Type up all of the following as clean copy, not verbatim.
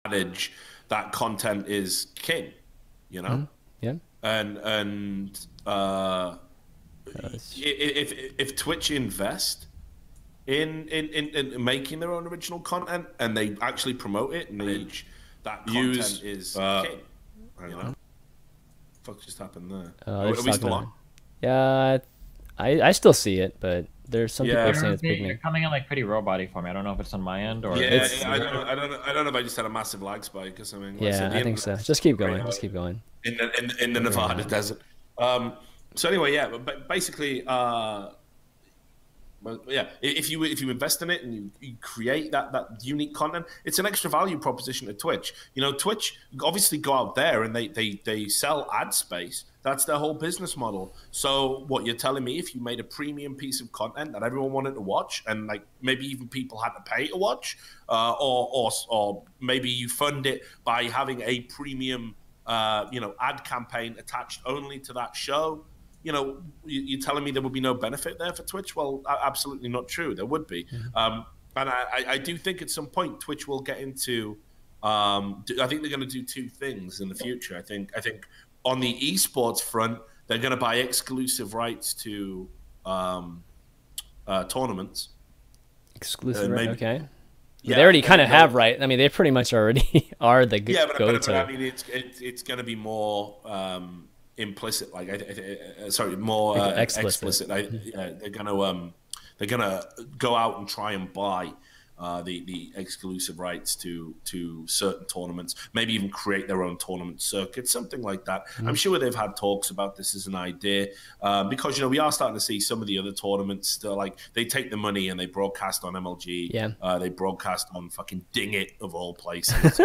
adage that content is king, you know? Yeah. And if Twitch invest in making their own original content and they actually promote it and they that content is king, you know? Fuck just happened there? They're Are we talking still about. on? Yeah, I still see it, but there's some people are saying it's You're picking. coming in like pretty robot-y for me. I don't know if it's on my end or Yeah, It's I don't know if I just had a massive lag spike or something. Like I yeah, said, the I think so. internet's Just keep great going. Just keep going. in the Figuring it Nevada out. desert. So anyway, yeah, but basically, but yeah, if you invest in it and you create that unique content, it's an extra value proposition to Twitch. You know, Twitch obviously go out there and they sell ad space. That's their whole business model. So what you're telling me, if you made a premium piece of content that everyone wanted to watch, and like maybe even people had to pay to watch, or maybe you fund it by having a premium, ad campaign attached only to that show. You know, you're telling me there would be no benefit there for Twitch? Well, absolutely not true. There would be. And I do think at some point Twitch will get into. I think they're going to do two things in the future. I think on the esports front, they're going to buy exclusive rights to tournaments. Exclusive, right? Maybe, Okay. yeah, They already kind of have, right? I mean, they pretty much already are the go-to. but I mean, it's going to be more implicit, like more explicit. They're gonna go out and try and buy the exclusive rights to certain tournaments, maybe even create their own tournament circuit, something like that. I'm sure they've had talks about this as an idea because we are starting to see some of the other tournaments still, like they take the money and they broadcast on MLG. They broadcast on fucking Ding It of all places.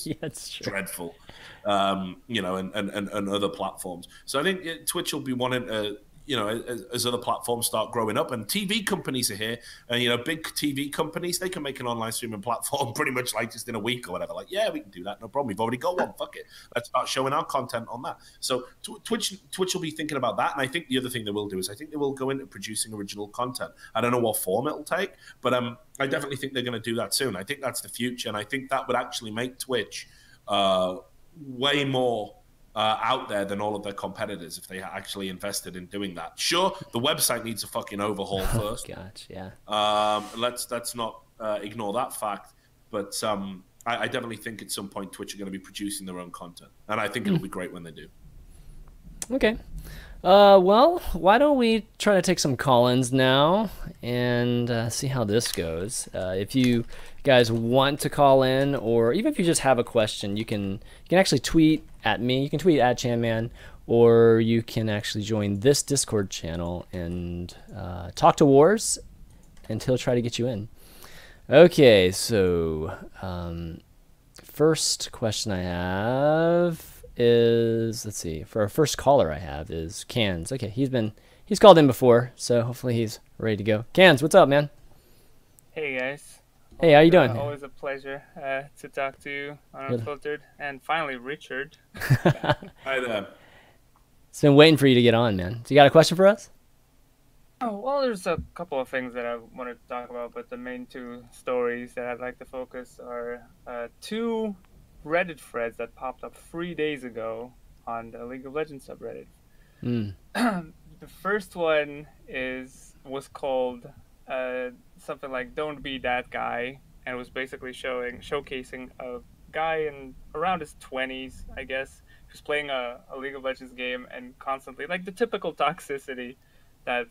Yeah, it's true. Dreadful. And other platforms. So I think Twitch will be wanting to, as other platforms start growing up, and TV companies are here, and big TV companies, they can make an online streaming platform pretty much like just in a week or whatever. Like, yeah, we can do that, no problem. We've already got one. Fuck it, let's start showing our content on that. So Twitch will be thinking about that, and I think the other thing they will do is I think they will go into producing original content. I don't know what form it'll take, but I definitely think they're going to do that soon. I think that's the future, and I think that would actually make Twitch way more out there than all of their competitors if they actually invested in doing that. Sure, the website needs a fucking overhaul first. Gosh, yeah. Let's not ignore that fact. But I definitely think at some point Twitch are going to be producing their own content, and I think it'll be great when they do. Okay. Well, why don't we try to take some call-ins now and see how this goes. If you guys want to call in, or even if you just have a question, you can actually tweet at me. You can tweet at ChanMan, or you can actually join this Discord channel and talk to Wars, and he'll try to get you in. Okay, so first question I have is, let's see, for our first caller I have is Cans. Okay, he's called in before, so hopefully he's ready to go. Cans, what's up, man? Hey guys. Hey, how you doing? Always a pleasure to talk to you on Unfiltered, and finally Richard. Hi there. It's been waiting for you to get on, man. So you got a question for us? Oh, well, there's a couple of things that I wanted to talk about, but the main two stories that I'd like to focus are two Reddit threads that popped up 3 days ago on the League of Legends subreddit. The first one was called something like "Don't Be That Guy," and was basically showcasing a guy in around his 20s, I guess, who's playing a League of Legends game and constantly, like, the typical toxicity that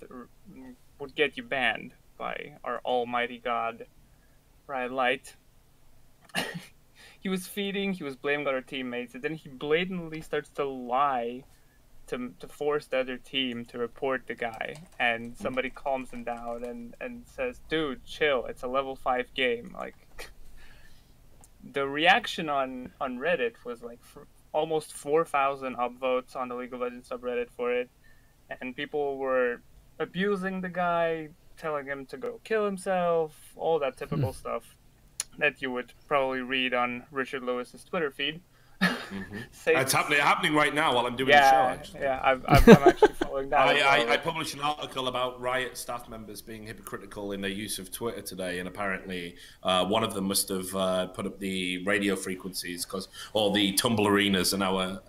would get you banned by our almighty god, Riot. He was blaming other teammates, and then he blatantly starts to lie to force the other team to report the guy, and somebody calms him down and says, "Dude, chill, it's a level 5 game." Like, the reaction on Reddit was like almost 4,000 upvotes on the League of Legends subreddit for it, and people were abusing the guy, telling him to go kill himself, all that typical stuff that you would probably read on Richard Lewis's Twitter feed. saying, It's happening right now while I'm doing the show. Actually, yeah, I'm actually following that. I published an article about Riot staff members being hypocritical in their use of Twitter today, and apparently one of them must have put up the radio frequencies because all the Tumblr arenas are now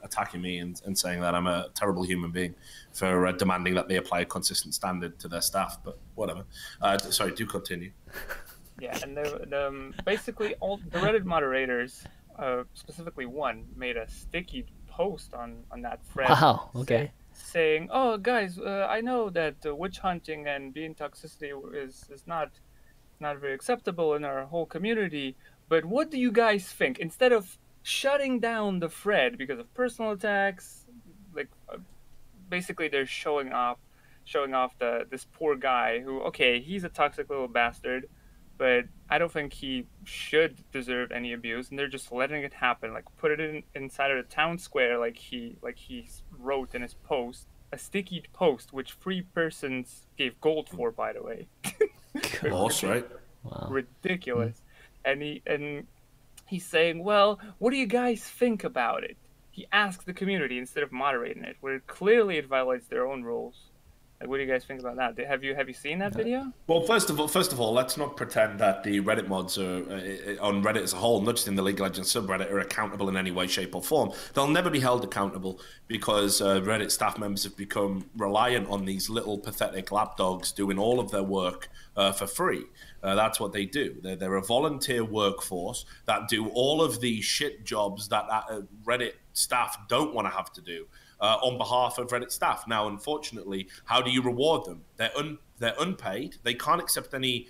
attacking me and saying that I'm a terrible human being for demanding that they apply a consistent standard to their staff. But whatever. Sorry, do continue. Yeah, and basically all the Reddit moderators, specifically one, made a sticky post on that thread. Wow. Okay. Saying, "Oh, guys, I know that witch hunting and being toxicity is not very acceptable in our whole community, but what do you guys think?" Instead of shutting down the thread because of personal attacks, like basically they're showing off this poor guy who, okay, he's a toxic little bastard, but I don't think he should deserve any abuse, and they're just letting it happen. Like, put it inside of the town square, like he wrote in his post, a sticky post, which 3 persons gave gold for, by the way. Lost, right? Wow. Ridiculous. And he's saying, well, what do you guys think about it? He asks the community instead of moderating it, where clearly it violates their own rules. Like, what do you guys think about that? Have you seen that video? Well, first of all, let's not pretend that the Reddit mods are on Reddit as a whole, not just in the League of Legends subreddit, are accountable in any way, shape, or form. They'll never be held accountable because Reddit staff members have become reliant on these little pathetic lapdogs doing all of their work for free. That's what they do. They're a volunteer workforce that do all of the shit jobs that Reddit staff don't want to have to do. On behalf of Reddit staff. Now, unfortunately, how do you reward them? They're unpaid. They can't accept any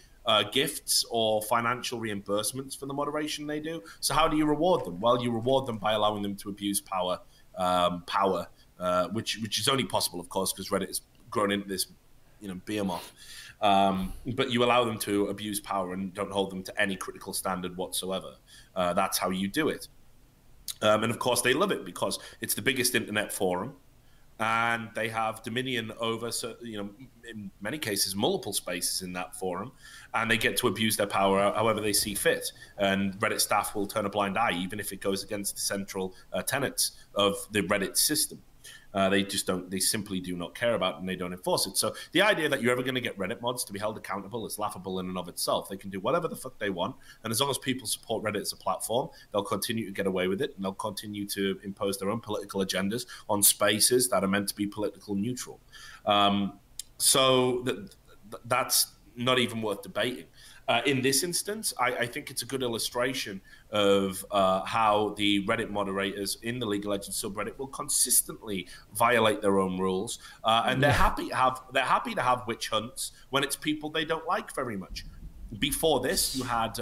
gifts or financial reimbursements for the moderation they do. So how do you reward them? Well, you reward them by allowing them to abuse power, which is only possible, of course, because Reddit has grown into this, behemoth. But you allow them to abuse power and don't hold them to any critical standard whatsoever. That's how you do it. And of course, they love it because it's the biggest internet forum, and they have dominion over, in many cases, multiple spaces in that forum, and they get to abuse their power however they see fit. And Reddit staff will turn a blind eye, even if it goes against the central tenets of the Reddit system. They simply do not care about it, and they don't enforce it. So the idea that you're ever going to get Reddit mods to be held accountable is laughable in and of itself. They can do whatever the fuck they want, and as long as people support Reddit as a platform, they'll continue to get away with it, and they'll continue to impose their own political agendas on spaces that are meant to be political neutral. So that's not even worth debating. In this instance, I think it's a good illustration of how the Reddit moderators in the League of Legends subreddit will consistently violate their own rules, and they're happy to have witch hunts when it's people they don't like very much. Before this, you had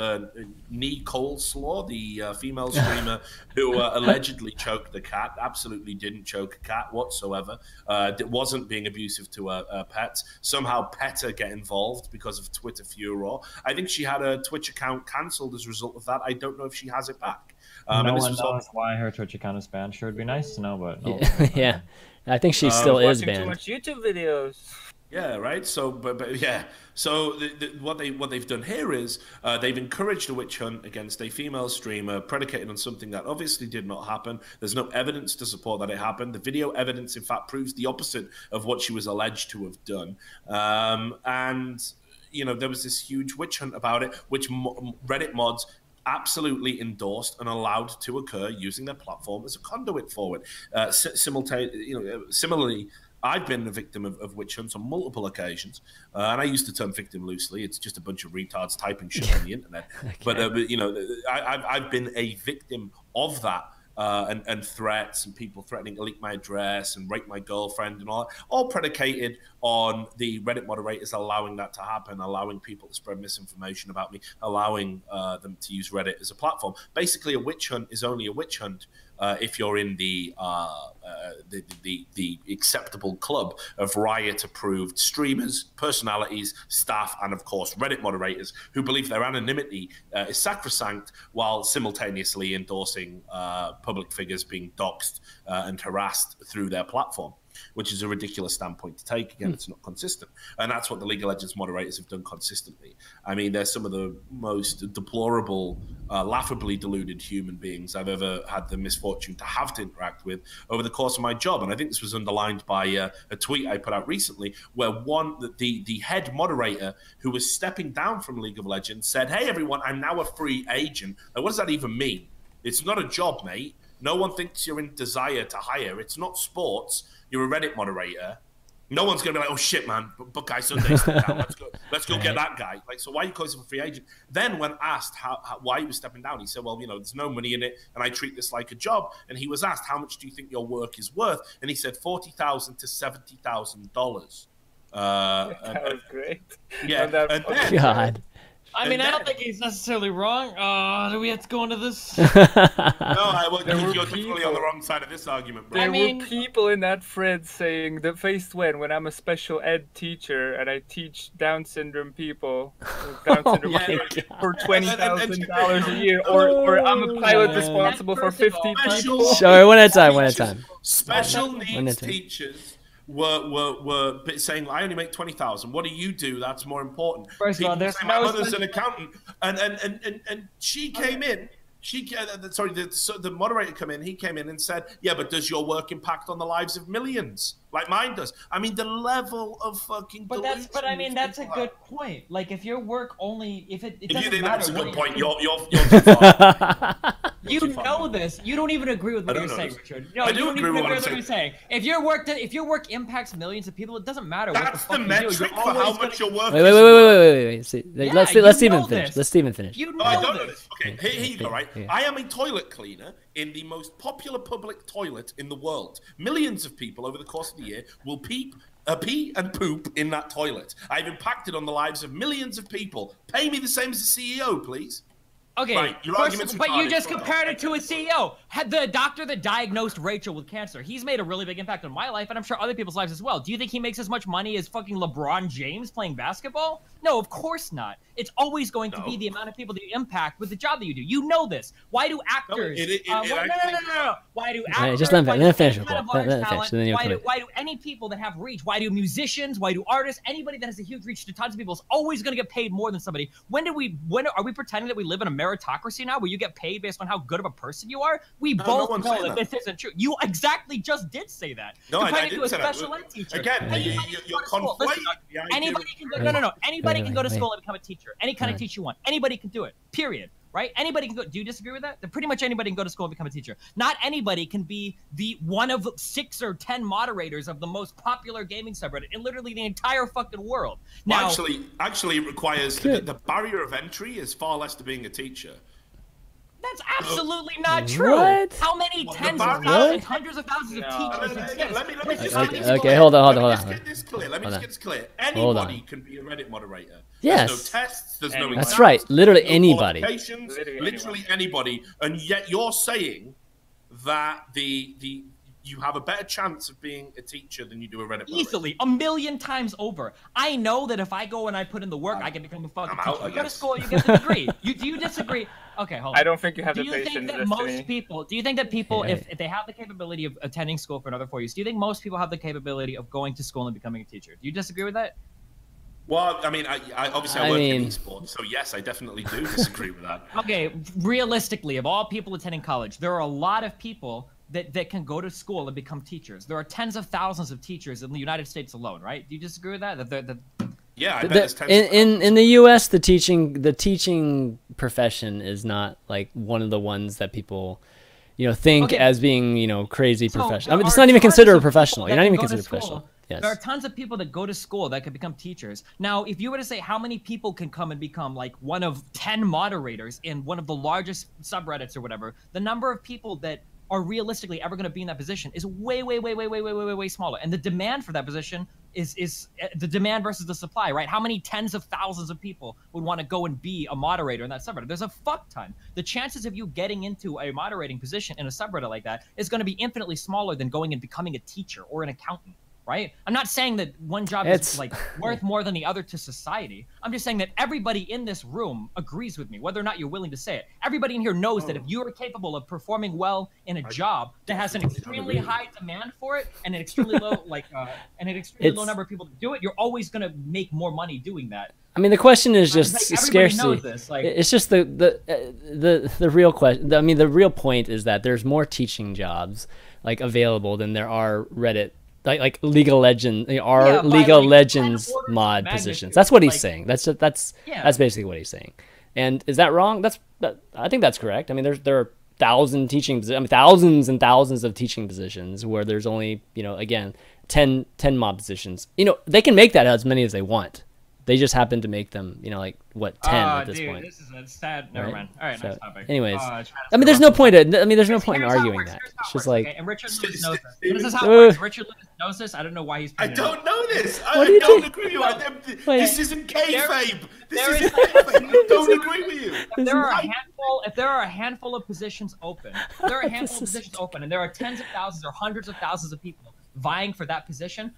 Nee Coleslaw, the female streamer who allegedly choked the cat. Absolutely didn't choke a cat whatsoever. Wasn't being abusive to pets. Somehow PETA get involved because of Twitter furor. I think she had a Twitch account cancelled as a result of that. I don't know if she has it back. No one knows why her Twitch account is banned. Sure, it'd be nice to know, but no. Yeah, I think she still is banned. Too much YouTube videos. Yeah, right. So, but yeah. So what they've done here is they've encouraged a witch hunt against a female streamer, predicated on something that obviously did not happen. There's no evidence to support that it happened. The video evidence, in fact, proves the opposite of what she was alleged to have done. And there was this huge witch hunt about it, which Reddit mods absolutely endorsed and allowed to occur using their platform as a conduit forward. Similarly, I've been a victim of witch hunts on multiple occasions, and I use the term victim loosely. It's just a bunch of retards typing shit on the internet. Okay. But I've been a victim of that, and threats and people threatening to leak my address and rape my girlfriend and all predicated on the Reddit moderators allowing that to happen, allowing people to spread misinformation about me, allowing them to use Reddit as a platform. Basically, a witch hunt is only a witch hunt if you're in the acceptable club of Riot-approved streamers, personalities, staff, and of course Reddit moderators who believe their anonymity is sacrosanct while simultaneously endorsing public figures being doxxed and harassed through their platform. which is a ridiculous standpoint to take. Again, it's not consistent. And that's what the League of Legends moderators have done consistently. I mean, they're some of the most deplorable, laughably deluded human beings I've ever had the misfortune to have to interact with over the course of my job. And I think this was underlined by a tweet I put out recently where the head moderator who was stepping down from League of Legends said, "Hey, everyone, I'm now a free agent." Like, what does that even mean? It's not a job, mate. No one thinks you're in desire to hire. It's not sports. You're a Reddit moderator. No one's going to be like, "Oh, shit, man, but Guy Sunday's stepped down. Let's go get that guy." Like, so why are you calling him a free agent? Then when asked why he was stepping down, he said, "Well, there's no money in it, and I treat this like a job." And he was asked, "How much do you think your work is worth?" And he said $40,000 to $70,000. That was great. Yeah. And then, God. I mean, I don't think he's necessarily wrong. Do we have to go into this? No, you're definitely on the wrong side of this argument, bro. There were people in that thread saying the faced when I'm a special ed teacher and I teach Down syndrome people with Down syndrome for $20,000 a year, or I'm a pilot responsible for 50 people. Sorry, one at a time. Special needs teachers were saying, "I only make 20,000. What do you do? That's more important." First of all, there's my mother's an accountant, and she came in. The moderator came in. He came in and said, "Yeah, but does your work impact on the lives of millions like mine does?" I mean, the level of fucking. But I mean, that's a good point. Like, if your work only, if you think that's a good point, you're too far. You know this. You don't even agree with what you're saying, Richard. No, I do agree with what I'm saying. If your work impacts millions of people, it doesn't matter what the fuck you do. You're for how much your work. Wait. See, let's Steven finish. Let Steven finish. You know I don't know this. Okay, here you go. Right, I am a toilet cleaner in the most popular public toilet in the world. Millions of people over the course of the year will pee and poop in that toilet. I've impacted on the lives of millions of people. Pay me the same as the CEO, please. Okay, right, but you just compared it to a CEO. Had the doctor that diagnosed Rachel with cancer, he's made a really big impact on my life, and I'm sure other people's lives as well. Do you think he makes as much money as fucking LeBron James playing basketball? No, of course not. It's always going to be the amount of people that you impact with the job that you do. You know this. Why do actors? No. Why do actors? Just let him finish. Why do any people that have reach? Why do musicians? Why do artists? Anybody that has a huge reach to tons of people is always going to get paid more than somebody. When are we pretending that we live in a meritocracy now, where you get paid based on how good of a person you are? We both know that this isn't true. You exactly just did say that. No, I didn't say that. Again, you're conflating. Anybody can go. No. Anybody can go to school and become a teacher. Any kind of teacher you want. Anybody can do it. Period. Right? Anybody can go. Do you disagree with that? That pretty much anybody can go to school and become a teacher. Not anybody can be the one of 6 or 10 moderators of the most popular gaming subreddit in literally the entire fucking world. Now, actually, it requires the barrier of entry is far less to being a teacher. That's absolutely not true. What? How many tens of thousands, hundreds of thousands of teachers exist? Let me just okay, hold on. Let me just get this clear. Anybody can be a Reddit moderator. Yes. There's no tests. There's no exams. That's right. Literally anybody. Literally anybody. And yet you're saying that you have a better chance of being a teacher than you do a Reddit moderator. Easily, 1,000,000 times over. I know that if I go and I put in the work, I can become a fucking teacher. You go to school, you get the degree. Do you disagree? Okay, hold on. I don't think you have the Do patience. you think that people, if they have the capability of attending school for another 4 years, do you think most people have the capability of going to school and becoming a teacher? Do you disagree with that? Well, I mean, I obviously work in esports, so yes, I definitely do disagree with that. Okay, realistically, of all people attending college, there are a lot of people that can go to school and become teachers. There are tens of thousands of teachers in the United States alone, right? Do you disagree with that? Yeah, I bet it's tens in the U.S., the teaching profession is not like one of the ones that people, think as being, crazy professional. I mean, it's not even considered a professional. You're not even considered professional. Yes. There are tons of people that go to school that could become teachers. Now, if you were to say how many people can come and become like one of 10 moderators in one of the largest subreddits or whatever, the number of people that are realistically ever going to be in that position is way smaller. And the demand for that position is the demand versus the supply, right? How many tens of thousands of people would want to go and be a moderator in that subreddit? There's a fuck ton. The chances of you getting into a moderating position in a subreddit like that is going to be infinitely smaller than going and becoming a teacher or an accountant, right? I'm not saying that one job is like worth more than the other to society. I'm just saying that everybody in this room agrees with me, whether or not you're willing to say it. Everybody in here knows that if you are capable of performing well in a job that has an extremely high demand for it and an extremely low low number of people to do it, you're always going to make more money doing that. I mean, the question is just like, scarcity. Like, it's just the real question. I mean, the real point is that there's more teaching jobs like available than there are Reddit like League of Legends League of Legends mod positions. That's what he's saying. That's basically what he's saying. And is that wrong? I think that's correct. I mean, there are thousands and thousands of teaching positions where there's only, again, 10 mod positions. They can make that as many as they want. They just happen to make them, 10 at this point. This is a sad. Never mind. All right, next topic. Anyways, there's no point. There's no point in arguing that. It's just like. Okay, and Richard Lewis knows this. This is how it works. Richard Lewis knows this. I don't know why he's. I don't know this. I don't agree with you. This isn't kayfabe. This isn't kayfabe. I don't agree with you. If there are a handful of positions open, and there are tens of thousands or hundreds of thousands of people vying for that position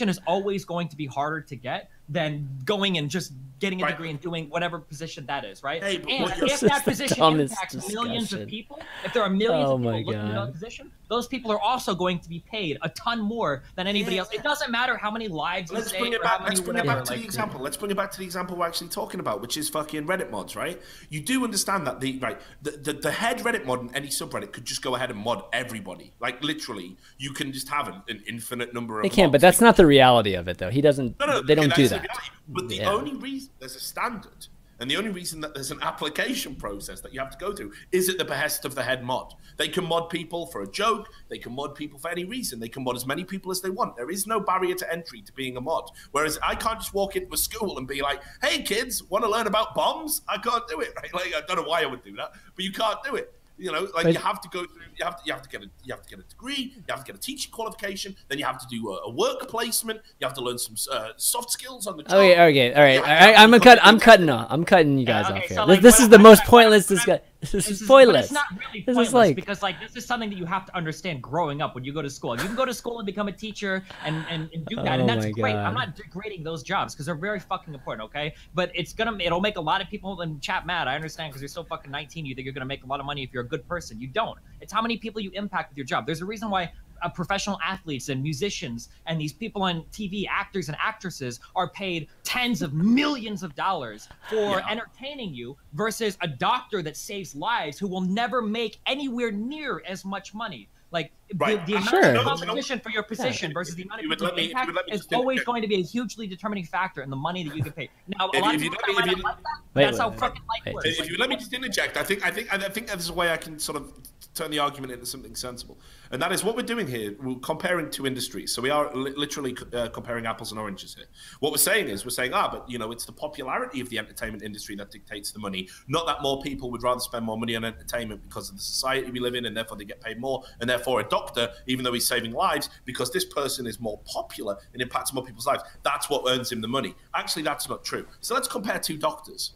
is always going to be harder to get than going and just getting a degree and doing whatever position that is, right? Hey, and if that position impacts millions of people, if there are millions of people looking at that position, those people are also going to be paid a ton more than anybody else. It doesn't matter how many lives you say or how many Let's bring it back to the example. Let's bring it back to the example we're actually talking about, which is fucking Reddit mods, right? You do understand that the head Reddit mod in any subreddit could just go ahead and mod everybody. Like literally, you can just have an infinite number of. They can, but that's not the reality of it, though. He doesn't. They don't do that. But the only reason there's a standard and the only reason that there's an application process that you have to go through is at the behest of the head mod. They can mod people for a joke. They can mod people for any reason. They can mod as many people as they want. There is no barrier to entry to being a mod. Whereas I can't just walk into a school and be like, hey, kids, want to learn about bombs? I can't do it, right? Like, I don't know why I would do that, but you can't do it. You have to go through. You have to get a degree. You have to get a teaching qualification. Then you have to do a work placement. You have to learn some soft skills on the job. Okay, all right. I'm cutting you guys off here. So, this is the most pointless. This is pointless. It's not really pointless because this is something that you have to understand growing up when you go to school. You can go to school and become a teacher and do that, and that's great. I'm not degrading those jobs because they're very fucking important, okay? But it'll make a lot of people in chat mad. I understand because you're still fucking 19. You think you're gonna make a lot of money if you're a good person. You don't. It's how many people you impact with your job. There's a reason why professional athletes and musicians and these people on TV, actors and actresses, are paid tens of millions of dollars for entertaining you versus a doctor that saves lives who will never make anywhere near as much money. Like the amount of competition for your position versus the amount of people you impact is always going to be a hugely determining factor in the money that you get paid. Now, a lot of people might not like that, but that's how fucking life works. If you let me just interject, I think there's a way I can sort of turn the argument into something sensible, and that is what we're doing here. We're comparing two industries, so we are literally comparing apples and oranges here. What we're saying is but it's the popularity of the entertainment industry that dictates the money, not that more people would rather spend more money on entertainment because of the society we live in, and therefore they get paid more, and therefore a doctor, even though he's saving lives, because this person is more popular and impacts more people's lives, that's what earns him the money. Actually, that's not true. So let's compare two doctors.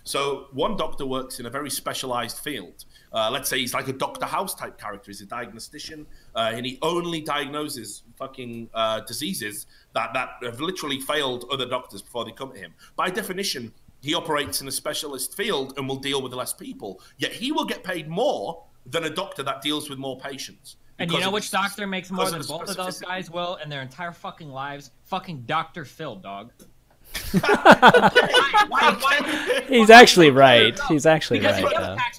So one doctor works in a very specialized field. Let's say he's like a Dr. House type character. He's a diagnostician, and he only diagnoses fucking diseases that have literally failed other doctors before they come to him. By definition, he operates in a specialist field and will deal with less people. Yet he will get paid more than a doctor that deals with more patients. And you know which doctor makes more than both of those guys will in their entire fucking lives? Fucking Dr. Phil, dog. He's actually right. He's actually right.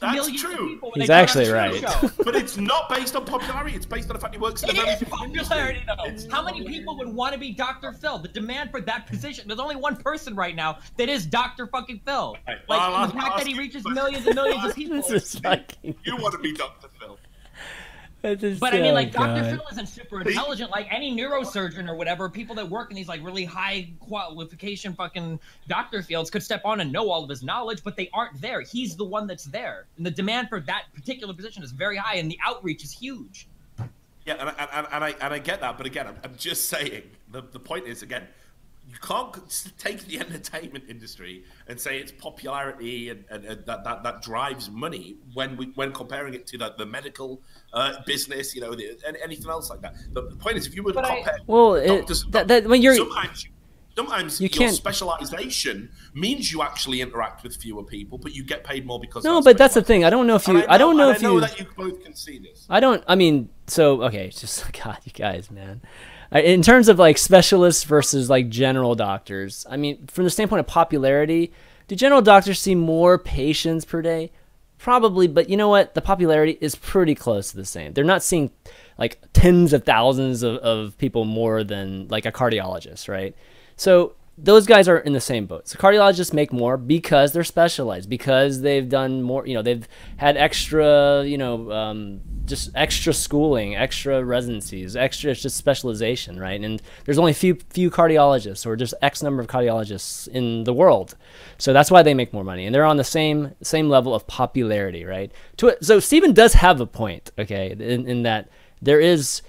That's true. He's actually right. But it's not based on popularity. It's based on the fact he works in a very different popularity, though. How many people would want to be Dr. Phil? The demand for that position. There's only one person right now that is Dr. fucking Phil. Like the fact that he reaches millions and millions of people. You want to be Dr. Phil. But I mean, like, Dr. Phil isn't super intelligent. Like any neurosurgeon or whatever, people that work in these like really high qualification fucking doctor fields could step on and know all of his knowledge, but they aren't there. He's the one that's there, and the demand for that particular position is very high, and the outreach is huge. Yeah, and I get that, but again, I'm just saying the point is, again, you can't take the entertainment industry and say it's popularity and that drives money when comparing it to the medical business, and anything else like that. The point is, if you were to compare doctors, when you're sometimes you your can't. specialization means you actually interact with fewer people, but you get paid more because. No, but that's the thing. I don't know if you. I don't know if I know you. that you both can see this. I don't. I mean, so okay. It's just God, you guys, man. In terms of like specialists versus like general doctors, I mean, from the standpoint of popularity, do general doctors see more patients per day? Probably, but you know what? The popularity is pretty close to the same. They're not seeing like tens of thousands of people more than like a cardiologist, right? So those guys are in the same boat. So cardiologists make more because they're specialized, because they've done more, they've had extra, just extra schooling, extra residencies, extra just specialization, right? And there's only few cardiologists, or just X number of cardiologists in the world. So that's why they make more money. And they're on the same level of popularity, right? So Stephen does have a point, okay, in that there is,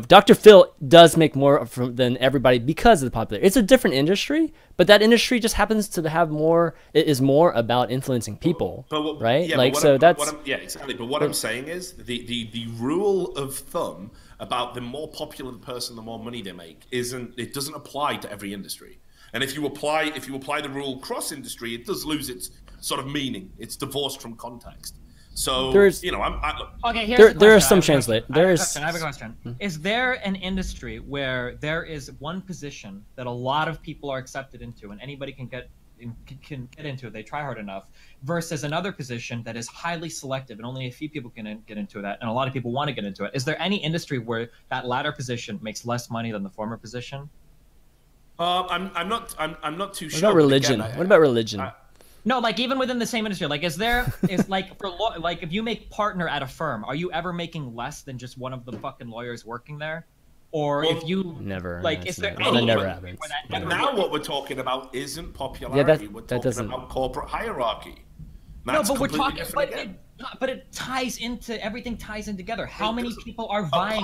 Dr. Phil does make more than everybody because of the popularity. It's a different industry, but that industry just happens to have more. It is more about influencing people, right? Yeah, like so that's exactly. But what I'm saying is the rule of thumb about the more popular the person, the more money they make doesn't apply to every industry. And if you apply the rule cross industry, it does lose its sort of meaning. It's divorced from context. So there's, okay. Here's there are some translate. I have a question. Is there an industry where there is one position that a lot of people are accepted into, and anybody can get into it? They try hard enough. Versus another position that is highly selective, and only a few people can get into that, and a lot of people want to get into it. Is there any industry where that latter position makes less money than the former position? I'm not too sure. What about religion? What about religion? No, like even within the same industry, like is like like if you make partner at a firm, are you ever making less than just one of the fucking lawyers working there? Or if you never like, is there that any never happens. But now what we're talking about isn't popularity. We're talking about corporate hierarchy. That's no, but we're talking, again. but it ties into everything. Ties in together. How many people are vying?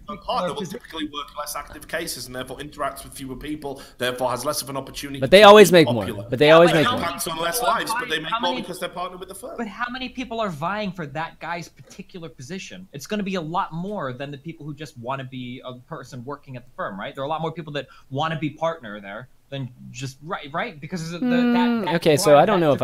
A partner will typically work less active cases and therefore interacts with fewer people. Therefore, has less of an opportunity. But they always make more. But they always make more. Impacts on less lives, but they make more because they're partnered with the firm. But how many people are vying for that guy's particular position? It's going to be a lot more than the people who just want to be a person working at the firm, right? There are a lot more people that want to be partner there than just right because of that. Okay, so I don't know if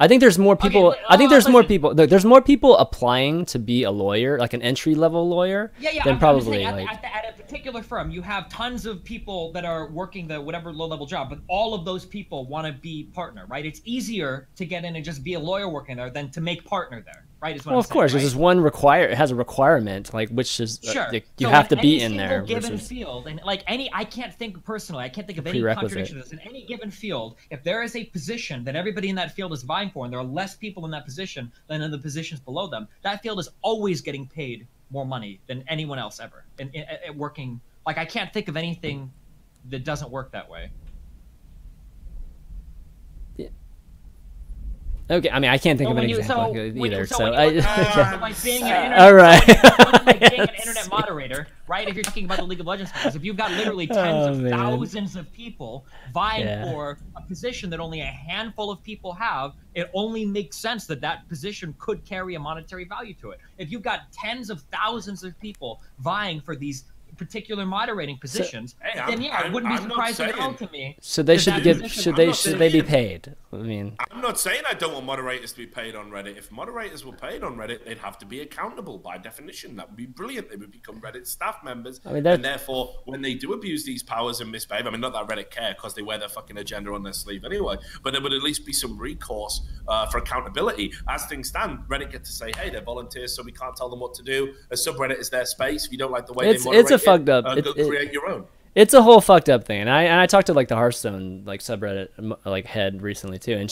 I think there's more people. Okay, I think there's more people. There's more people applying to be a lawyer, like an entry-level lawyer, than probably like at a particular firm. You have tons of people that are working the whatever low-level job, but all of those people want to be partner, right? It's easier to get in and just be a lawyer working there than to make partner there, right? Is what well, I'm of course, because there's one it has a requirement, like which is sure. You have to be in there. Given field, and like I can't think personally. I can't think of any contradiction to this. In any given field, if there is a position that everybody in that field is vying for, and there are less people in that position than in the positions below them, that field is always getting paid more money than anyone else ever. And working, like I can't think of anything that doesn't work that way. Yeah. Okay, I mean I can't think of an example either. All right. Like being an internet moderator, right? If you're talking about the League of Legends players, if you've got literally tens of thousands of people vying for a position that only a handful of people have, it only makes sense that that position could carry a monetary value to it. If you've got tens of thousands of people vying for these particular moderating positions, then it wouldn't be surprising at all to me. So they should they be paid? I mean, I'm not saying I don't want moderators to be paid on Reddit. If moderators were paid on Reddit, they'd have to be accountable by definition. That would be brilliant. They would become Reddit staff members, and therefore, when they do abuse these powers and misbehave, I mean, not that Reddit care because they wear their fucking agenda on their sleeve anyway, but there would at least be some recourse for accountability. As things stand, Reddit get to say, hey, they're volunteers, so we can't tell them what to do. A subreddit is their space. If you don't like the way they moderate, it's a fucked up. Go create your own. It's a whole fucked up thing, and I talked to like the Hearthstone like subreddit like head recently too, and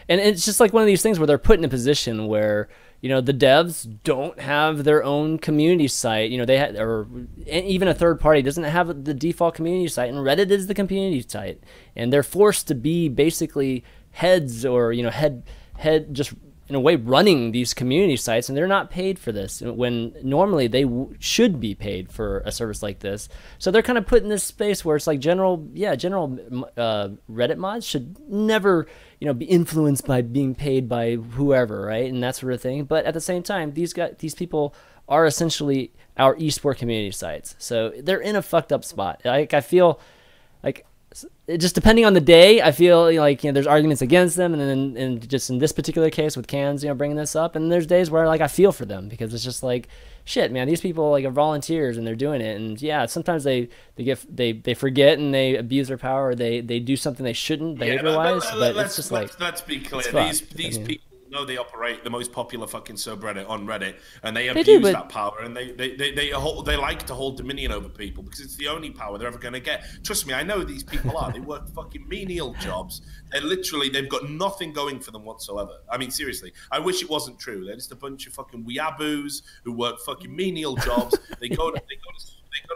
it's just like one of these things where they're put in a position where the devs don't have their own community site, they had, or even a third party doesn't have the default community site, and Reddit is the community site, and they're forced to be basically heads or head just in a way running these community sites, and they're not paid for this when normally they should be paid for a service like this. So they're kind of put in this space where it's like general Reddit mods should never, be influenced by being paid by whoever, right, and that sort of thing. But at the same time, these people are essentially our esport community sites, so they're in a fucked up spot. Like, I feel like, just depending on the day, I feel like there's arguments against them, and just in this particular case with Cans, bringing this up, and there's days where like I feel for them because it's just like, shit, man, these people like are volunteers and they're doing it, and yeah, sometimes they forget and they abuse their power, or they do something they shouldn't behavior wise, but it's just like, let's be clear, these people know they operate the most popular fucking subreddit on Reddit, and they abuse that power, and they like to hold dominion over people because it's the only power they're ever going to get. Trust me, I know these people are. They work fucking menial jobs. They've got nothing going for them whatsoever. I mean, seriously, I wish it wasn't true. They're just a bunch of fucking weeaboos who work fucking menial jobs. They go to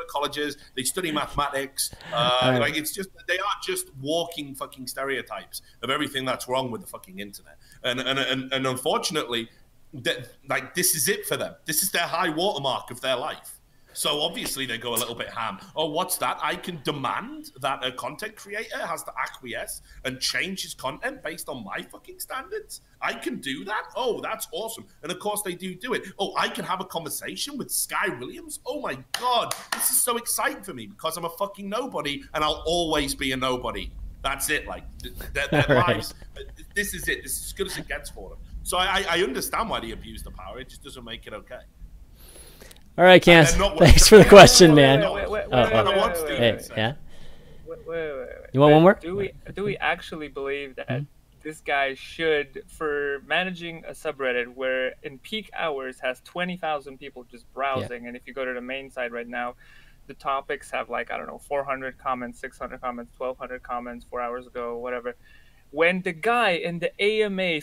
colleges, they study mathematics. Like, it's just, they are just walking fucking stereotypes of everything that's wrong with the fucking internet. And unfortunately, this is it for them. This is their high watermark of their life. So obviously they go a little bit ham. Oh, what's that? I can demand that a content creator has to acquiesce and change his content based on my fucking standards. I can do that? Oh, that's awesome. And of course they do it. Oh, I can have a conversation with Sky Williams? Oh my God, this is so exciting for me because I'm a fucking nobody and I'll always be a nobody. That's it. Like, their lives, this is it. This is as good as it gets for them. So I understand why they abuse the power. It just doesn't make it okay. All right, Cans. Thanks for the question, man. Wait. Yeah. You want one more? Do we actually believe that this guy should, for managing a subreddit where in peak hours has 20,000 people just browsing, and if you go to the main site right now, the topics have like, I don't know, 400 comments, 600 comments, 1,200 comments 4 hours ago, whatever. When the guy in the AMA/farewell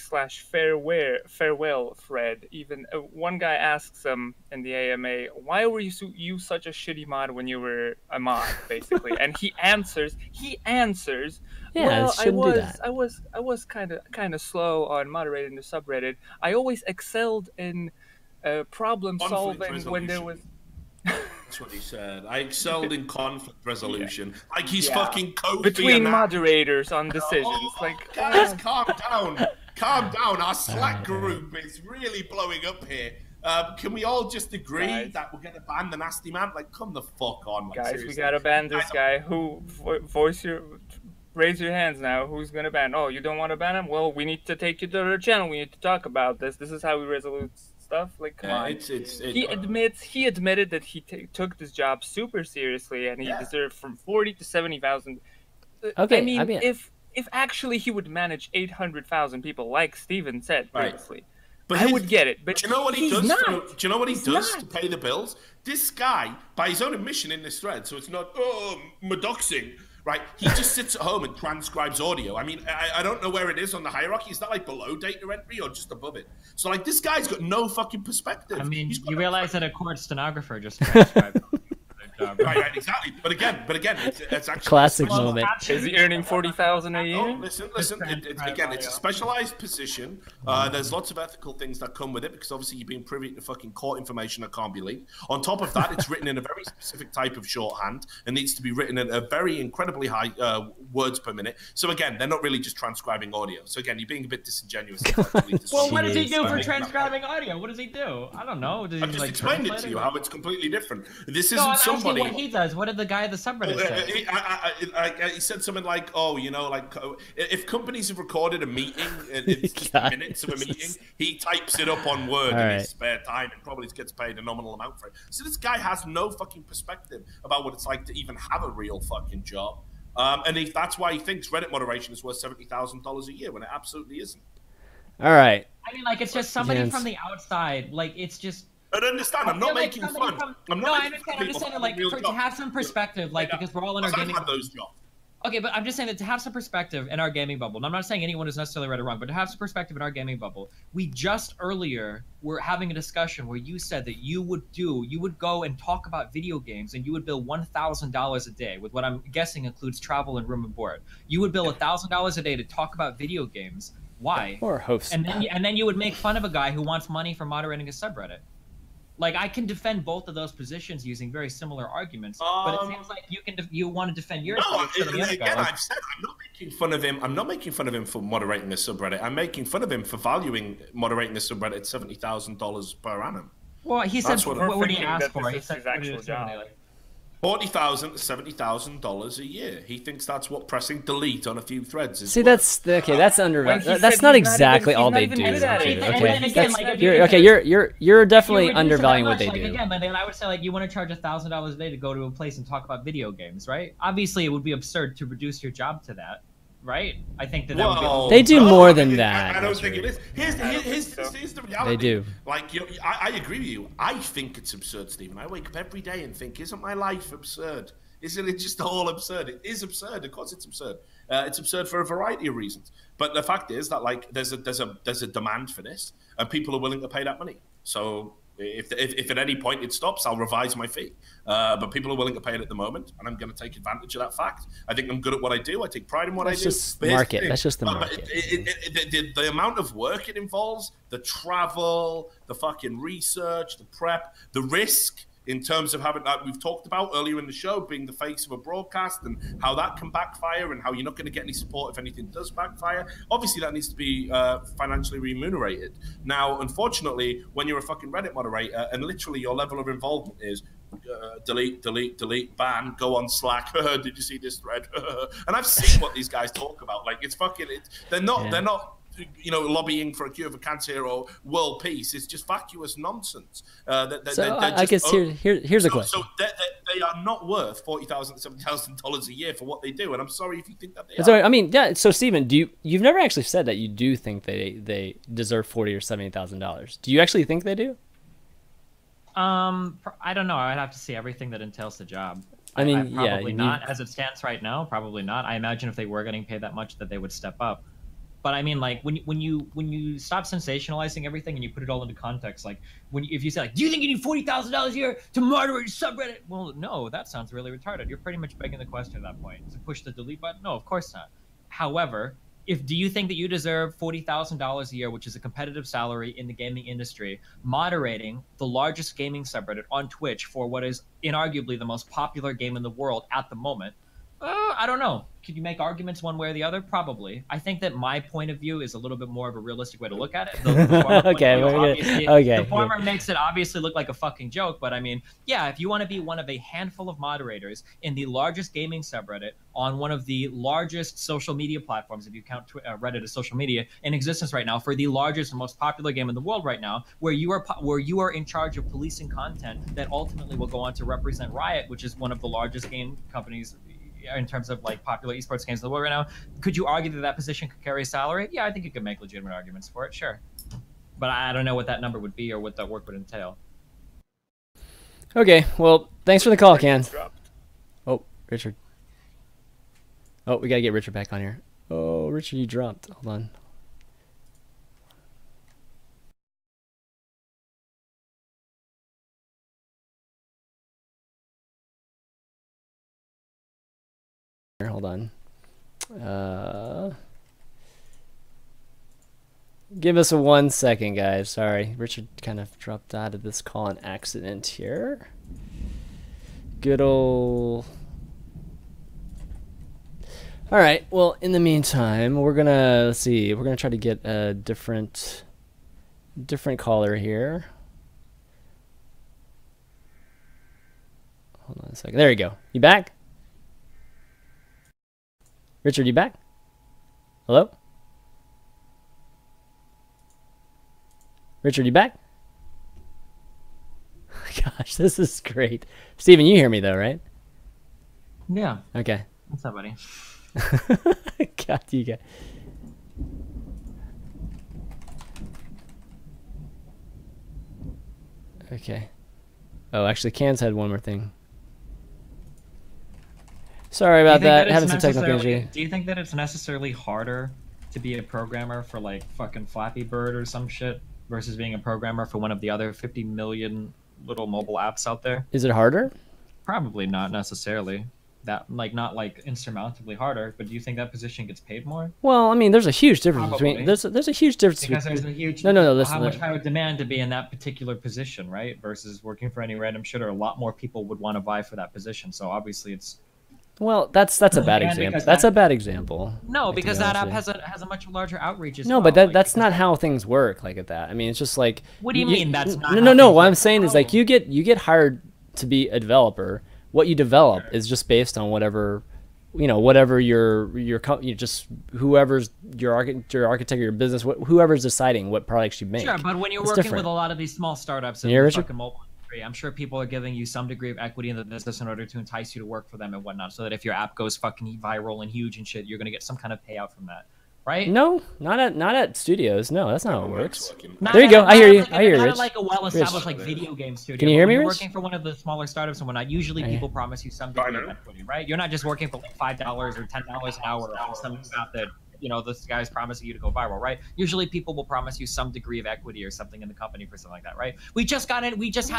thread, even one guy asks him in the AMA, why were you such a shitty mod when you were a mod, basically? And he answers, well, I was kind of slow on moderating the subreddit. I always excelled in problem solving when there was... That's what he said. I excelled in conflict resolution. Like he's fucking Kofi between moderators on decisions. Like, guys, calm down. Calm down. Our Slack group is really blowing up here. Can we all just agree that we're gonna ban the nasty man? Like, come the fuck on, like, guys. Seriously. We gotta ban this guy. Who raise your hands now. Who's gonna ban? Oh, you don't want to ban him? Well, we need to take you to their channel. We need to talk about this. This is how we resolve stuff. Like, come on. He admitted that he took this job super seriously, and he deserved from 40 to 70,000. Okay, I mean, if actually he would manage 800,000 people, like Steven said previously, but I would get it. But do you know what he does? Do you know what he does to pay the bills? This guy, by his own admission in this thread, so it's not doxing. Right, he just sits at home and transcribes audio. I mean, I don't know where it is on the hierarchy. Is that like below data entry or just above it? So like, this guy's got no fucking perspective. I mean, you realize that a court stenographer just transcribed. Right, exactly. But again, it's actually classic moment. Is he earning 40,000 a year? Oh, listen. Again, it's a specialized position. There's lots of ethical things that come with it because obviously you're being privy to fucking court information that can't be leaked. On top of that, it's written in a very specific type of shorthand and needs to be written at a very incredibly high words per minute. So again, they're not really just transcribing audio. So again, you're being a bit disingenuous. Well, what does he do for transcribing audio? What does he do? I don't know. I just explained it to you how it's completely different. This isn't somebody. What he does. What did the guy at the subreddit say? He said something like, "Oh, like if companies have recorded a meeting, it's just minutes of a meeting, he types it up on Word in his spare time and probably gets paid a nominal amount for it." So this guy has no fucking perspective about what it's like to even have a real fucking job, and that's why he thinks Reddit moderation is worth $70,000 a year when it absolutely isn't. All right. I mean, like, it's just somebody from the outside. Like, it's just. I don't understand. I'm not making fun. I understand. Like, to have some perspective, like, because we're all in our gaming. I've had those jobs. Okay, but I'm just saying that to have some perspective in our gaming bubble, and I'm not saying anyone is necessarily right or wrong, but to have some perspective in our gaming bubble, we just earlier were having a discussion where you said that you would go and talk about video games and you would bill $1,000 a day, with what I'm guessing includes travel and room and board. You would bill $1,000 a day to talk about video games. Why? Or host. And then you would make fun of a guy who wants money for moderating a subreddit. Like, I can defend both of those positions using very similar arguments, but it seems like you want to defend yours. No, again, I've said I'm not making fun of him. I'm not making fun of him for moderating a subreddit. I'm making fun of him for valuing moderating a subreddit $70,000 per annum. Well, he said, what would he ask for? He said, actual job. $40,000 to $70,000 a year. He thinks that's what pressing delete on a few threads is. See, that's okay. That's undervalued. That's not exactly all they do. Okay, you're definitely undervaluing what they do. Again, but then I would say, like, you want to charge $1,000 a day to go to a place and talk about video games, right? Obviously, it would be absurd to reduce your job to that, right? I think that would be. They do more than that. I don't think it is. Here's the reality. They do. Like, I agree with you. I think it's absurd, Stephen. I wake up every day and think, isn't my life absurd? Isn't it just all absurd? It is absurd. Of course, it's absurd. It's absurd for a variety of reasons. But the fact is that, like, there's a demand for this, and people are willing to pay that money. So if at any point it stops, I'll revise my fee. But people are willing to pay it at the moment, and I'm going to take advantage of that fact. I think I'm good at what I do. I take pride in what I do. That's just market. That's just the market. The amount of work it involves, the travel, the fucking research, the prep, the risk in terms of having, like we've talked about earlier in the show, being the face of a broadcast and how that can backfire and how you're not going to get any support if anything does backfire. Obviously, that needs to be financially remunerated. Now, unfortunately, when you're a fucking Reddit moderator and literally your level of involvement is delete, ban, go on Slack. Did you see this thread? And I've seen what these guys talk about. Like, it's fucking, they're not lobbying for a cure for cancer or world peace. It's just vacuous nonsense. I guess here's a question. So they are not worth $40,000 to $70,000 a year for what they do, and I'm sorry if you think that they are. So, I mean, yeah. So, Stephen, you've never actually said that you do think they deserve $40,000 or $70,000. Do you actually think they do? I don't know. I'd have to see everything that entails the job. I mean, probably not. As it stands right now, probably not. I imagine if they were getting paid that much, that they would step up. But I mean, like, when you stop sensationalizing everything and you put it all into context, like, if you say, like, do you think you need $40,000 a year to moderate a subreddit? Well, no, that sounds really retarded. You're pretty much begging the question at that point. To push the delete button? No, of course not. However, do you think that you deserve $40,000 a year, which is a competitive salary in the gaming industry, moderating the largest gaming subreddit on Twitch for what is inarguably the most popular game in the world at the moment? I don't know. Could you make arguments one way or the other? Probably. I think that my point of view is a little bit more of a realistic way to look at it. The former makes it obviously look like a fucking joke, but I mean, yeah, if you want to be one of a handful of moderators in the largest gaming subreddit on one of the largest social media platforms, if you count Reddit as social media, in existence right now, for the largest and most popular game in the world right now, where you are in charge of policing content that ultimately will go on to represent Riot, which is one of the largest game companies in terms of, like, popular esports games in the world right now, could you argue that position could carry a salary? Yeah, I think you could make legitimate arguments for it, sure. But I don't know what that number would be or what that work would entail. Okay, well, thanks for the call, Can. Oh, Richard. Oh, we gotta get Richard back on here. Oh, Richard, you dropped. Hold on. Hold on. Give us 1 second, guys. Sorry, Richard kind of dropped out of this call on accident here. Good old. All right. Well, in the meantime, we're gonna see. We're gonna try to get a different caller here. Hold on a second. There you go. You back? Richard, you back? Hello? Richard, you back? Gosh, this is great. Steven, you hear me though, right? Yeah. Okay. What's up, buddy? God, you got. Okay. Oh, actually, Can's had one more thing. Sorry about that. Having some technical issue. Do you think that it's necessarily harder to be a programmer for, like, fucking Flappy Bird or some shit versus being a programmer for one of the other 50 million little mobile apps out there? Is it harder? Probably not necessarily. that, like not like insurmountably harder, but do you think that position gets paid more? Well, I mean, there's a huge difference Probably. between there's a huge difference Because between, there's a huge no, listen, how much higher demand to be in that particular position, right? Versus working for any random shitter, a lot more people would want to vie for that position. So obviously it's well, that's a bad And example. because That's that- a bad example. no, like, to because be that honest app with you. has a much larger outreach as No, well. but Like, that's because not how things work like at that. I mean, it's just like What do you mean that's not no how no things what I'm work? saying is like you get hired to be a developer. What you develop is just based on whatever whatever you just whoever's your architect or your business, whoever's deciding what products you make. Sure, but when you're It's working different. with a lot of these small startups in Yeah, the Richard? fucking mobile industry, I'm sure people are giving you some degree of equity in the business in order to entice you to work for them and whatnot, so that if your app goes fucking viral and huge and shit, you're gonna get some kind of payout from that, right? No, not at studios. No, that's not how it works. Not There you at- go. not I hear at you. like a- I hear you, not at Rich. like a well-established Rich. like video game studio. Can you hear but me, when you're Rich? working for one of the smaller startups and whatnot, usually Hey. people promise you some degree of equity, right? You're not just working for like $5 or $10 an hour on some stuff that this guy's promising you to go viral, right? Usually people will promise you some degree of equity or something in the company for something like that, right? We just had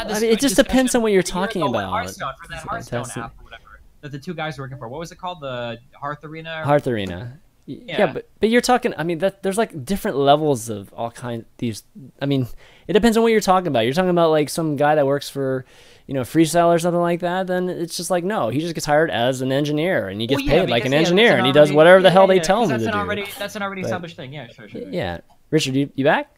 this. I mean, it just depends on what you're talking a year ago with about. Hearthstone, for that It's Hearthstone fantastic. app or whatever that the two guys were working for. What was it called? The Hearth Arena? Hearth Arena. Yeah, Yeah. but you're talking. I mean, there's like different levels of all kind these. I mean, it depends on what you're talking about. You're talking about like some guy that works for, Freestyle or something like that. Then it's just like no, he just gets hired as an engineer and he gets paid like an engineer and he does whatever the hell they tell him to do. That's an already established thing. Yeah, sure. Yeah, Richard, you back?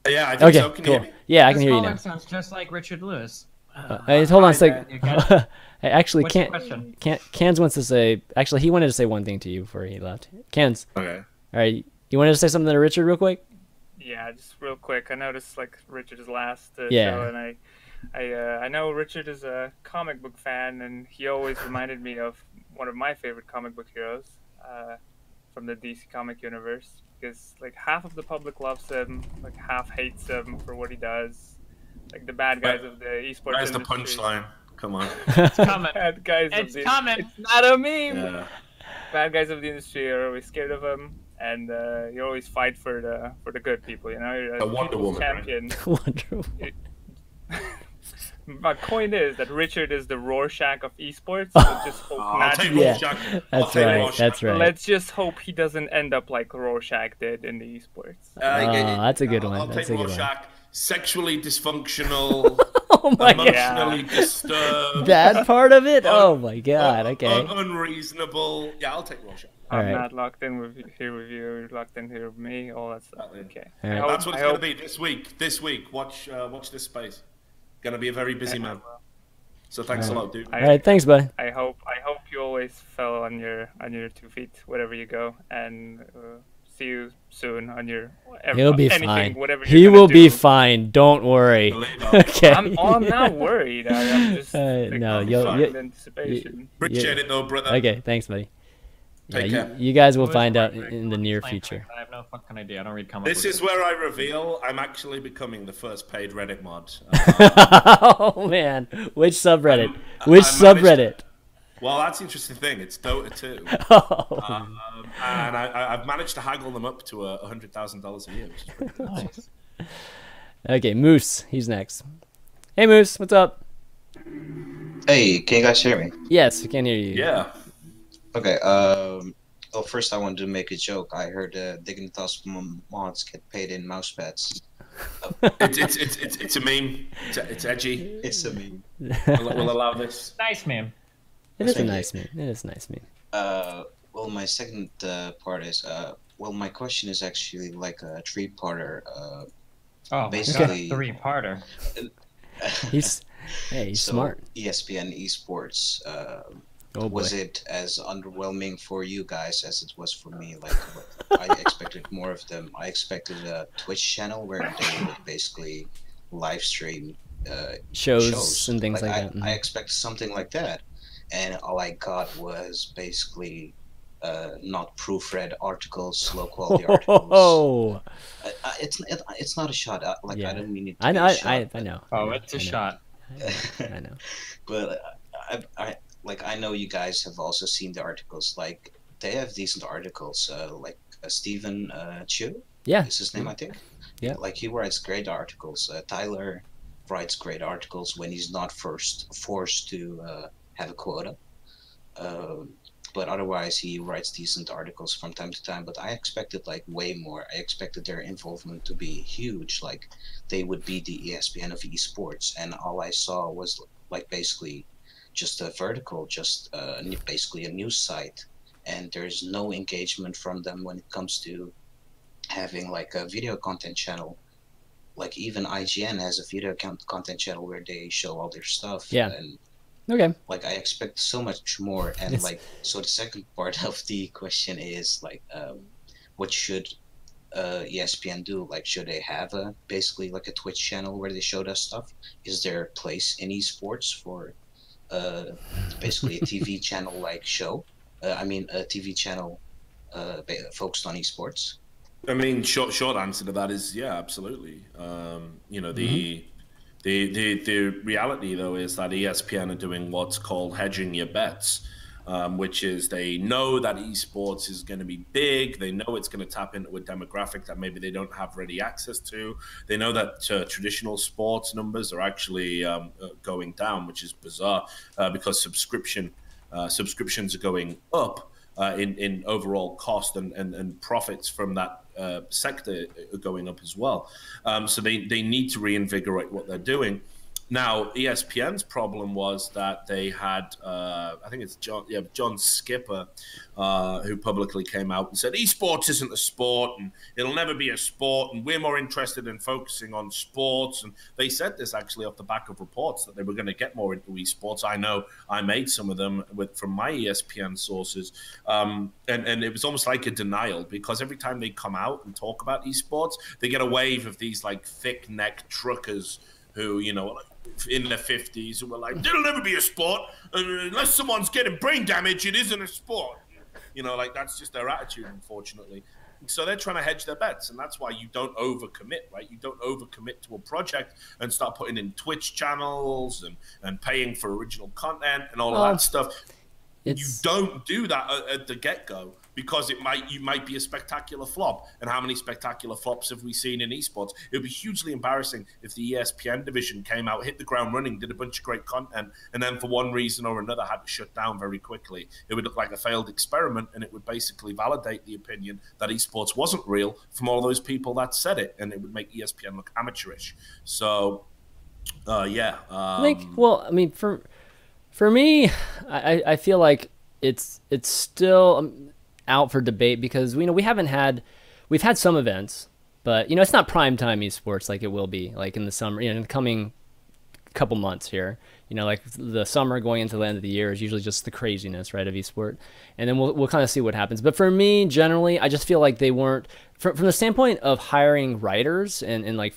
Yeah, I think Okay, so. Can you cool. hear me? Yeah, I can This hear you caller now. sounds just like Richard Lewis. Hold on a sec. you got it? Hey, actually, What's your question? Cans wants to say. Actually, he wanted to say one thing to you before he left. Cans, Okay. all right, you wanted to say something to Richard real quick? Yeah, just real quick. I noticed like Richard's last Yeah. show, and I know Richard is a comic book fan, and he always reminded me of one of my favorite comic book heroes from the DC comic universe. Because like half of the public loves him, like half hates him for what he does. Like the bad guys of the esports Where's the industry. punchline? Come on. It's coming. Bad guys It's of the coming. It's not a meme. Yeah. Bad guys of the industry are always scared of him, and you always fight for the good people. You're The Wonder people's Woman, right? champion. Wonderful. My point is that Richard is the Rorschach of esports. So just hope I'll take Yeah, Rorschach. I'll That's take right. Rorschach. That's right. Let's just hope he doesn't end up like Rorschach did in the esports. That's a good one. I'll That's take a good one. Rorschach. Sexually dysfunctional, Oh my god, emotionally disturbed, that part of it. Oh my god. Okay. unreasonable. Yeah, I'll take Rorschach. All I'm right. not locked in with here with you. You're locked in here with me. All that stuff. Okay. All right. I hope- That's what I it's going hope- to be this week. This week, watch this space. Going to be a very busy man. So thanks a lot, dude. All right. Thanks, buddy. I hope you always fell on your 2 feet wherever you go, and see you soon on your. He'll be anything, fine. Whatever He you're gonna will be do. fine. Don't worry. Believe that. Okay. I'm not worried. I'm just No, I'm you'll- fine you- with anticipation. Appreciate it though, brother. Okay. Thanks, buddy. Take Yeah, care. you guys will What was find the out word? in the near Explain future. I have no fucking idea. I don't read comic This books. is where I reveal I'm actually becoming the first paid Reddit mod. Oh man, which subreddit? Which I managed- subreddit? Well, that's the interesting thing. It's Dota 2. Oh, And I've managed to haggle them up to $100,000 a year, which is pretty good. Nice. okay, Moose. He's next. Hey, Moose. What's up? Hey, can you guys hear me? Yes, we can hear you. Yeah. Okay, well, first I wanted to make a joke. I heard Dignitas mods get paid in mouse pads. It's a meme. It's edgy. It's a meme. We'll allow this. Nice, man. It is a Thank you. nice meme. It is a nice meme. Well, my second part is, well, my question is actually like a three-parter. Oh, Basically- three-parter. He's he's So, smart. ESPN Esports, Oh boy. was it as underwhelming for you guys as it was for me? Like, I expected more of them. I expected a Twitch channel where they would basically live stream shows and things like that. I expected something like that, and all I got was basically not proofread articles, low quality articles. Oh, It's not a shot. Like Yeah. I don't mean it. To I be know. a shot, I but- know. Oh, it's a I know. shot. I know. But I know you guys have also seen the articles. Like they have decent articles. Like Stephen Chu Yeah. is his name, I think. Yeah. Like he writes great articles. Tyler writes great articles when he's not forced to have a quota. But otherwise, he writes decent articles from time to time. But I expected like way more. I expected their involvement to be huge. Like they would be the ESPN of esports, and all I saw was like basically just a vertical, just basically a news site, and there's no engagement from them when it comes to having like a video content channel. Like even IGN has a video content channel where they show all their stuff. Yeah. And Okay. like I expect so much more. And It's- like so the second part of the question is like what should ESPN do? Like should they have a basically like a Twitch channel where they show their stuff? Is there a place in esports for basically a TV channel like show? I mean a TV channel focused on esports? I mean, short answer to that is yeah, absolutely. You know, the reality though is that ESPN are doing what's called hedging your bets, which is they know that esports is going to be big. They know it's going to tap into a demographic that maybe they don't have ready access to. They know that traditional sports numbers are actually going down, which is bizarre because subscriptions are going up. In overall cost and profits from that sector are going up as well. So they need to reinvigorate what they're doing. Now, ESPN's problem was that they had, I think it's John Skipper, who publicly came out and said, esports isn't a sport and it'll never be a sport and we're more interested in focusing on sports. And they said this actually off the back of reports that they were going to get more into esports. I know I made some of them from my ESPN sources. And it was almost like a denial because every time they come out and talk about esports, they get a wave of these like thick-necked truckers who, you know, in their 50s who were like, it'll never be a sport. Unless someone's getting brain damage, it isn't a sport. You know, like that's just their attitude, unfortunately. So they're trying to hedge their bets, and that's why you don't overcommit, right? You don't overcommit to a project and start putting in Twitch channels and paying for original content and all of that stuff. You don't do that at the get-go because you might be a spectacular flop. And how many spectacular flops have we seen in esports? It would be hugely embarrassing if the ESPN division came out, hit the ground running, did a bunch of great content, and then for one reason or another had to shut down very quickly. It would look like a failed experiment, and it would basically validate the opinion that esports wasn't real from all those people that said it, and it would make ESPN look amateurish. So, yeah. Well, I mean, for me, I feel like it's still out for debate because we've had some events, but it's not prime time esports like it will be like in the summer, in the coming couple months here. Like the summer going into the end of the year is usually just the craziness, right, of esport, and then we'll kind of see what happens. But for me, generally, I just feel like they weren't from the standpoint of hiring writers and like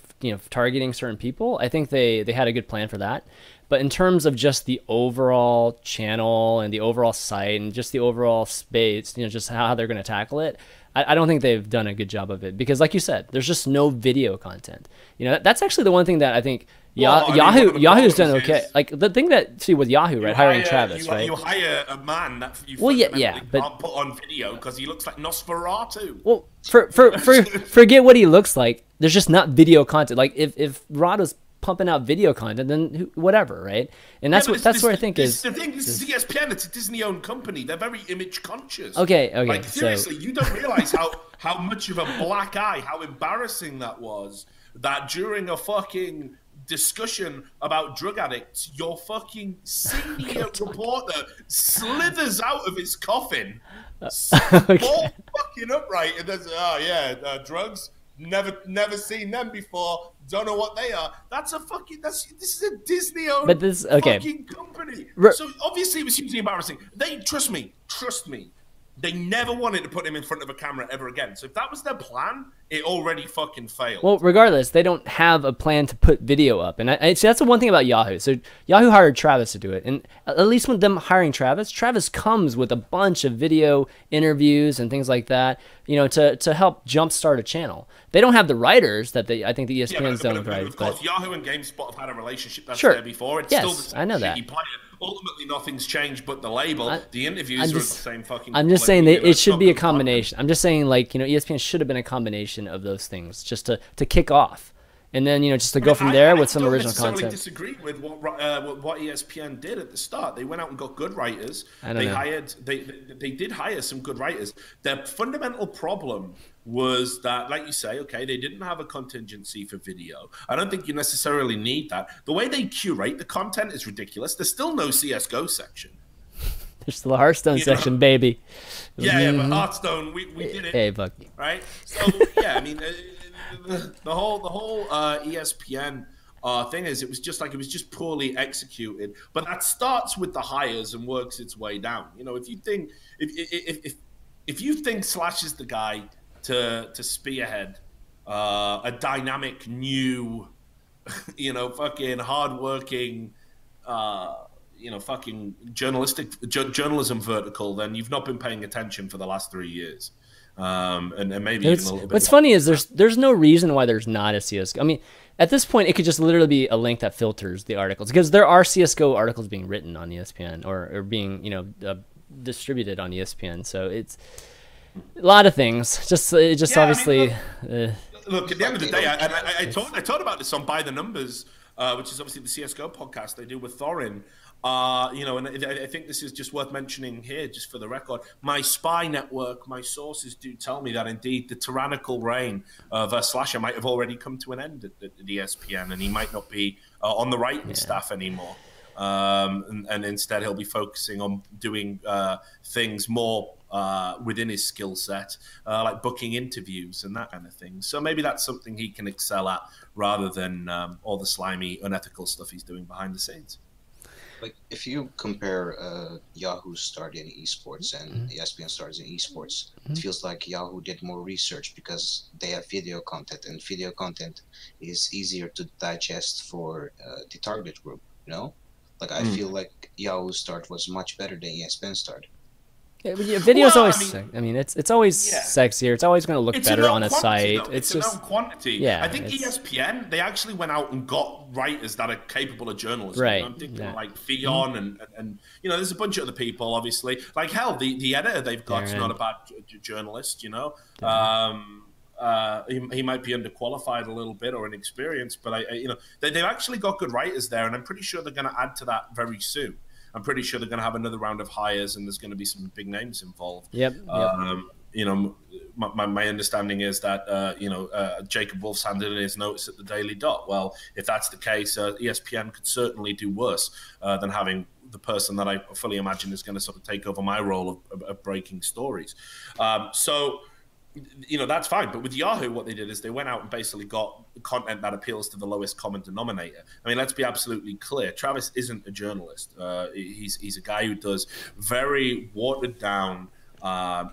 targeting certain people. I think they had a good plan for that. But in terms of just the overall channel and the overall site and just the overall space, just how they're going to tackle it, I don't think they've done a good job of it because, like you said, there's just no video content. That's actually the one thing that I think Yahoo's done okay. Like the thing that with Yahoo, right, hiring Travis, right? You hire a man that you but can't put on video because he looks like Nosferatu. Well, forget what he looks like. There's just not video content. Like if Rod was pumping out video content, then whatever, right? And that's where I think is the thing. This is ESPN. It's a Disney-owned company. They're very image conscious. Okay. Like seriously, you don't realize how much of a black eye, how embarrassing that was. That during a fucking discussion about drug addicts, your fucking senior reporter slithers out of his coffin, all fucking upright, and there's drugs. Never seen them before. Don't know what they are. This is a Disney-owned fucking company. So obviously it was hugely embarrassing. Trust me. They never wanted to put him in front of a camera ever again. So if that was their plan, it already fucking failed. Well, regardless, they don't have a plan to put video up. And see, that's the one thing about Yahoo. So Yahoo hired Travis to do it. And at least with them hiring Travis comes with a bunch of video interviews and things like that, to help jumpstart a channel. They don't have the writers that I think the ESPN's done with writers. Of course, Yahoo and GameSpot have had a relationship that's sure. there before. It's yes, still the same I know that. player. Ultimately, nothing's changed but the label. The interviews are the same fucking. I'm just saying that it should be a combination. I'm just saying, like, ESPN should have been a combination of those things just to kick off. and then just to go from there with some original content. I don't content. necessarily disagree with what ESPN did at the start. They went out and got good writers. They did hire some good writers. Their fundamental problem was that, like you say, okay, they didn't have a contingency for video. I don't think you necessarily need that. The way they curate the content is ridiculous. There's still no CSGO section. There's the Hearthstone section, baby. Yeah, but Hearthstone, we did it. Hey, Bucky. Right? So, yeah, I mean, the whole ESPN thing is, it was just poorly executed. But that starts with the hires and works its way down. If you think Slash is the guy to spearhead a dynamic, new, fucking hardworking, fucking journalism vertical, then you've not been paying attention for the last 3 years. And maybe even a little bit. What's funny is there's no reason why there's not a CSGO. I mean, at this point, it could just literally be a link that filters the articles, because there are CSGO articles being written on ESPN or being distributed on ESPN. So it's a lot of things. Obviously. Look, at the end of the day, I talked about this on By the Numbers, which is obviously the CSGO podcast they do with Thorin. And I think this is just worth mentioning here, just for the record. My spy network, my sources do tell me that indeed the tyrannical reign of Slasher might have already come to an end at ESPN, and he might not be on the writing staff anymore. And instead he'll be focusing on doing things more within his skill set, like booking interviews and that kind of thing. So maybe that's something he can excel at, rather than all the slimy, unethical stuff he's doing behind the scenes. Like, if you compare Yahoo's start in esports and ESPN starts in esports, it feels like Yahoo did more research because they have video content, and video content is easier to digest for the target group, Like, I feel like Yahoo's start was much better than ESPN start. Yeah, video's always. It's always sexier. It's always going to look better on a site. Though. It's just quantity. Yeah, I think ESPN, they actually went out and got writers that are capable of journalism. Right. I'm thinking like Theon and there's a bunch of other people. Obviously, like hell, the editor they've got is not a bad journalist. He might be underqualified a little bit or inexperienced, but they've actually got good writers there, and I'm pretty sure they're going to add to that very soon. I'm pretty sure they're going to have another round of hires, and there's going to be some big names involved. Yep. My understanding is that Jacob Wolf's handed in his notice at the Daily Dot. Well, if that's the case, ESPN could certainly do worse than having the person that I fully imagine is going to sort of take over my role of breaking stories. That's fine. But with Yahoo, what they did is they went out and basically got content that appeals to the lowest common denominator. I mean, let's be absolutely clear. Travis isn't a journalist. He's a guy who does very watered down,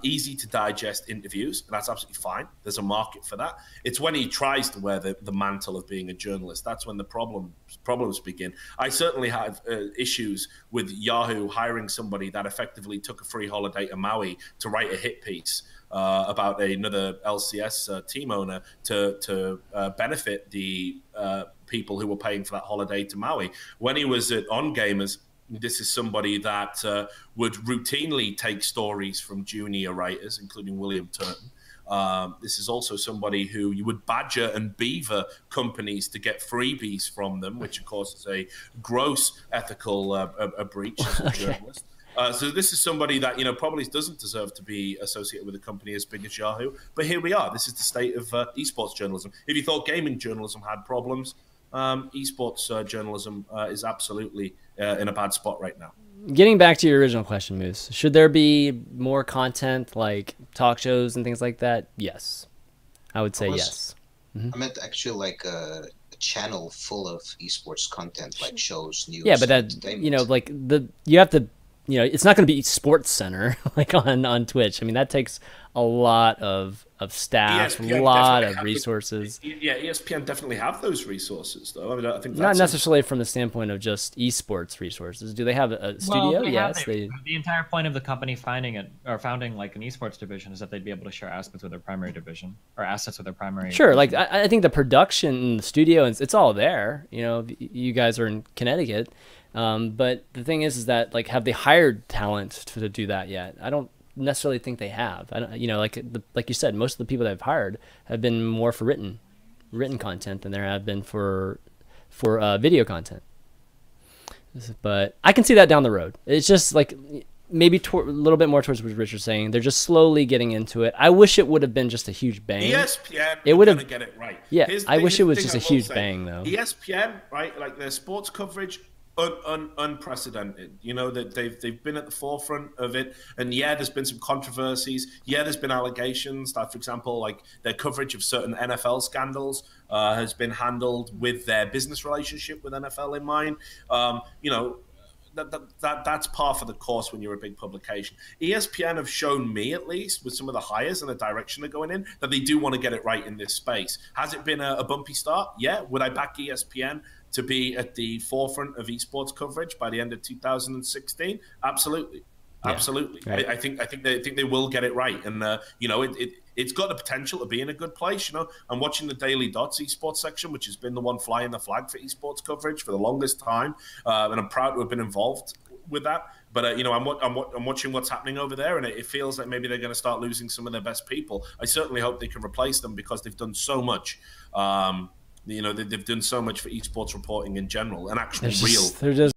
easy to digest interviews, and that's absolutely fine. There's a market for that. It's when he tries to wear the mantle of being a journalist, that's when the problems begin. I certainly have issues with Yahoo hiring somebody that effectively took a free holiday to Maui to write a hit piece about another LCS team owner to benefit the people who were paying for that holiday to Maui. When he was at On Gamers, this is somebody that would routinely take stories from junior writers, including William Turton. This is also somebody who you would badger and beaver companies to get freebies from them, which of course is a gross ethical a breach as a journalist. So this is somebody that probably doesn't deserve to be associated with a company as big as Yahoo. But here we are. This is the state of esports journalism. If you thought gaming journalism had problems, esports journalism is absolutely in a bad spot right now. Getting back to your original question, Moose, should there be more content like talk shows and things like that? Yes, I would say yes. I meant actually like a channel full of esports content, like shows, news. Yeah, but that you have to. It's not going to be Sports Center like on Twitch. I mean, that takes a lot of staff, a lot of resources. ESPN definitely have those resources, though. I mean, I think not necessarily from the standpoint of just esports resources. Do they have a studio? Yes, the entire point of the company founding like an esports division is that they'd be able to share aspects with their primary division or assets with their primary. Sure, like I think the production, the studio, it's all there. You guys are in Connecticut. But the thing is that have they hired talent to do that yet? I don't necessarily think they have. I don't, like you said, most of the people that I've hired have been more for written written content than there have been for video content. But I can see that down the road. It's just like maybe a little bit more towards what Richard's saying. They're just slowly getting into it. I wish it would have been just a huge bang. ESPN, it would have get it right. Yeah, I wish it was just a huge bang though. ESPN, right? Like their sports coverage, unprecedented. You know that they've been at the forefront of it, and yeah, there's been some controversies. Yeah, there's been allegations that, for example, like their coverage of certain NFL scandals has been handled with their business relationship with NFL in mind. You know. That's par for the course when you're a big publication. ESPN have shown me, at least, with some of the hires and the direction they're going in, that they do want to get it right in this space. Has it been a bumpy start? Yeah. Would I back ESPN to be at the forefront of esports coverage by the end of 2016? Absolutely. Yeah, absolutely. Right. I think they will get it right, and you know it's got the potential to be in a good place. You know, I'm watching the Daily Dots esports section, which has been the one flying the flag for esports coverage for the longest time, and I'm proud to have been involved with that. But you know, I'm watching what's happening over there, and it feels like maybe they're going to start losing some of their best people. I certainly hope they can replace them because they've done so much. You know, they've done so much for esports reporting in general and actually real. They're just